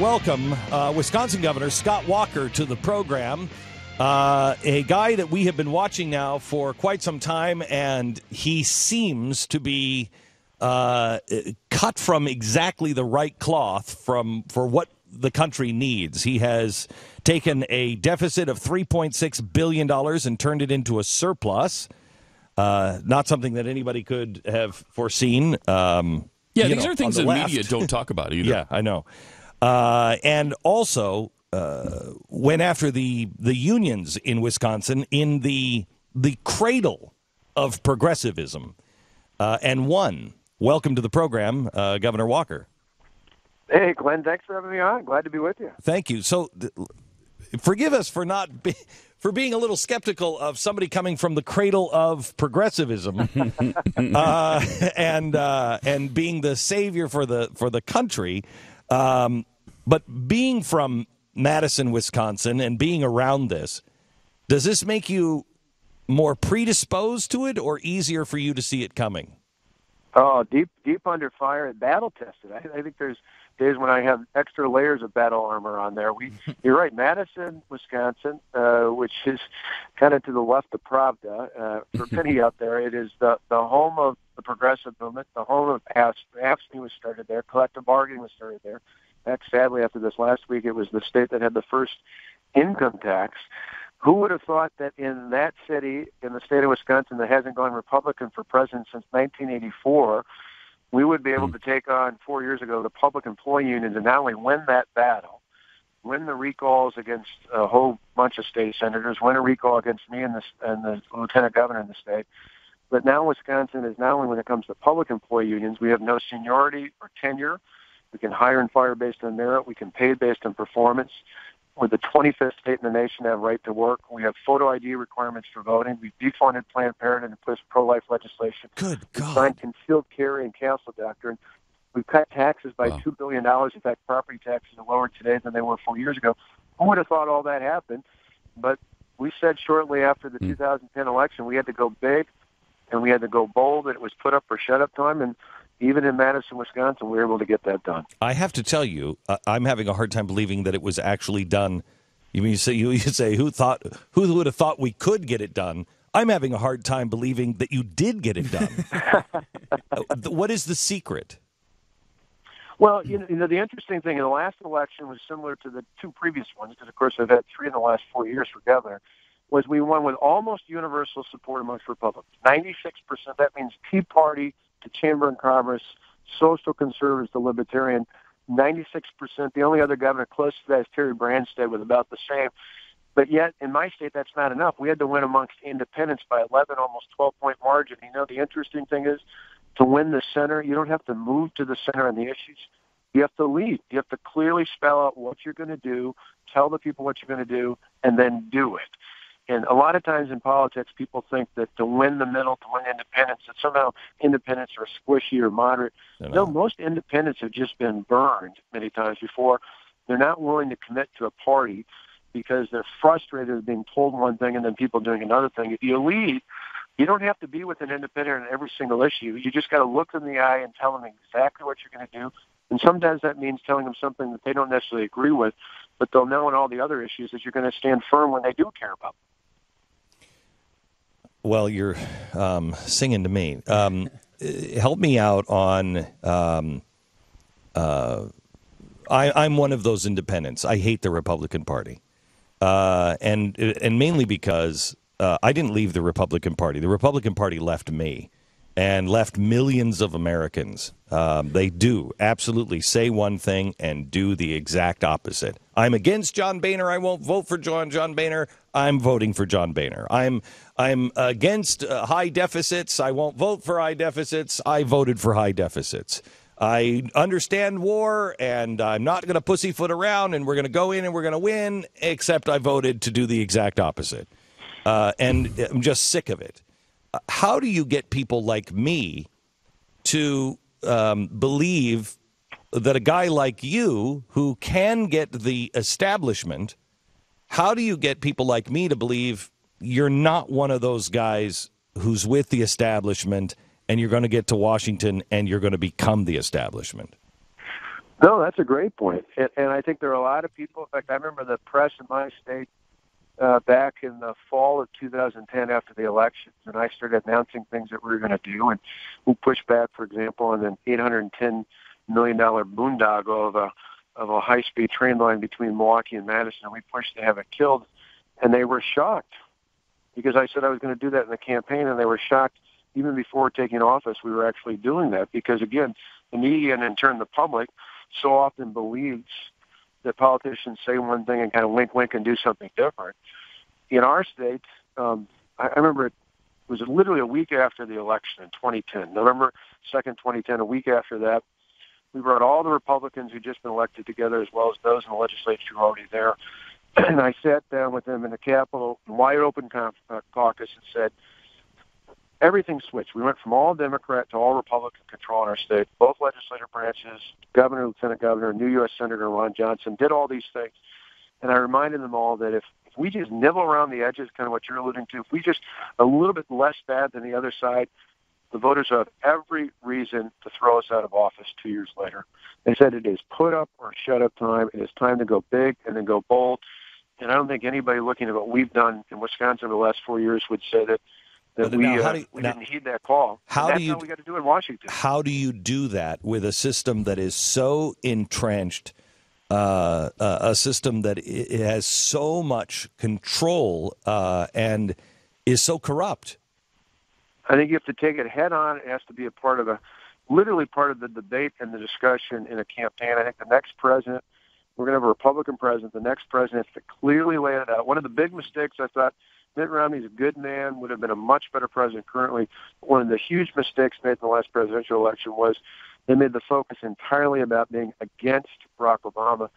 welcome Wisconsin Governor Scott Walker to the program. A guy that we have been watching now for quite some time, and he seems to be cut from exactly the right cloth for what the country needs. He has taken a deficit of $3.6 billion and turned it into a surplus. Not something that anybody could have foreseen. These are things that media don't talk about either. Yeah, I know. And also went after the unions in Wisconsin in the cradle of progressivism and won. Welcome to the program, Governor Walker. Hey, Glenn, thanks for having me on. Glad to be with you. Thank you. So forgive us for for being a little skeptical of somebody coming from the cradle of progressivism and being the savior for the country. But being from Madison, Wisconsin, and being around this, does this make you more predisposed to it or easier for you to see it coming? Oh, deep under fire and battle tested. I think there's days when I have extra layers of battle armor on there. You're right, Madison, Wisconsin, which is kind of to the left of Pravda. For many out there, it is the home of the progressive movement, the home of AFSCME was started there, collective bargaining was started there. Sadly, after this last week, it was the state that had the first income tax. Who would have thought that in that city, in the state of Wisconsin, that hasn't gone Republican for president since 1984, we would be able to take on 4 years ago the public employee unions and not only win that battle, win the recalls against a whole bunch of state senators, win a recall against me and the lieutenant governor in the state. But now Wisconsin is not only, when it comes to public employee unions, we have no seniority or tenure. We can hire and fire based on merit. We can pay based on performance. We're the 25th state in the nation to have right to work. We have photo ID requirements for voting. We've defunded Planned Parenthood and pushed pro-life legislation. Good God. We've signed concealed carry and castle doctrine. We've cut taxes by $2 billion. In fact, property taxes are lower today than they were 4 years ago. Who would have thought all that happened? But we said shortly after the 2010 election we had to go big and we had to go bold, and it was put up or shut up time. And even in Madison, Wisconsin, we were able to get that done. I have to tell you, I'm having a hard time believing that it was actually done. You say who would have thought we could get it done? I'm having a hard time believing that you did get it done. What is the secret? Well, you know, the interesting thing in the last election was similar to the two previous ones, because of course I've had three in the last 4 years for governor. Was we won with almost universal support amongst Republicans, 96%. That means Tea Party to Chamber and Commerce, social conservatives to libertarian, 96%. The only other governor close to that is Terry Branstad with about the same. But yet, in my state, that's not enough. We had to win amongst independents by 11, almost 12-point margin. You know, the interesting thing is, to win the center, you don't have to move to the center on the issues. You have to lead. You have to clearly spell out what you're going to do, tell the people what you're going to do, and then do it. And a lot of times in politics, people think that to win the middle, to win independents, that somehow independents are squishy or moderate. No, most independents have just been burned many times before. They're not willing to commit to a party because they're frustrated with being told one thing and then people doing another thing. If you lead, you don't have to be with an independent on every single issue. You just got to look them in the eye and tell them exactly what you're going to do. And sometimes that means telling them something that they don't necessarily agree with, but they'll know on all the other issues that you're going to stand firm when they do care about them. Well, you're singing to me. Help me out on. I'm one of those independents. I hate the Republican Party, and mainly because I didn't leave the Republican Party. The Republican Party left me, and left millions of Americans. They do absolutely say one thing and do the exact opposite. I'm against John Boehner. I won't vote for John Boehner. I'm voting for John Boehner. I'm against high deficits. I won't vote for high deficits. I voted for high deficits. I understand war, and I'm not going to pussyfoot around, and we're going to go in and we're going to win, except I voted to do the exact opposite. And I'm just sick of it. How do you get people like me to believe that a guy like you, who can get the establishment, how do you get people like me to believe you're not one of those guys who's with the establishment and you're going to get to Washington and you're going to become the establishment? No, that's a great point. And I think there are a lot of people. In fact, I remember the press in my state back in the fall of 2010 after the elections, and I started announcing things that we were going to do. And we pushed back, for example, on an $810 million boondoggle of a high-speed train line between Milwaukee and Madison. We pushed to have it killed, and they were shocked because I said I was going to do that in the campaign, and they were shocked even before taking office we were actually doing that because, again, the media and in turn the public so often believes that politicians say one thing and kind of wink, wink, and do something different. In our state, I remember it was literally a week after the election in 2010, November 2nd, 2010, a week after that. We brought all the Republicans who'd just been elected together as well as those in the legislature who were already there. And I sat down with them in the Capitol, wide open caucus, and said, everything switched. We went from all Democrat to all Republican control in our state, both legislative branches, governor, lieutenant governor, new U.S. Senator Ron Johnson, did all these things. And I reminded them all that if we just nibble around the edges, kind of what you're alluding to, if we just a little bit less bad than the other side, the voters have every reason to throw us out of office 2 years later. They said it is put up or shut up time. It is time to go big and then go bold. And I don't think anybody looking at what we've done in Wisconsin over the last 4 years would say that we didn't heed that call. How we got to do in Washington. How do you do that with a system that is so entrenched, a system that has so much control and is so corrupt? I think you have to take it head on. It has to be literally part of the debate and the discussion in a campaign. I think the next president, we're going to have a Republican president. The next president has to clearly lay it out. One of the big mistakes I thought, Mitt Romney's a good man, would have been a much better president currently. One of the huge mistakes made in the last presidential election was they made the focus entirely about being against Barack Obama.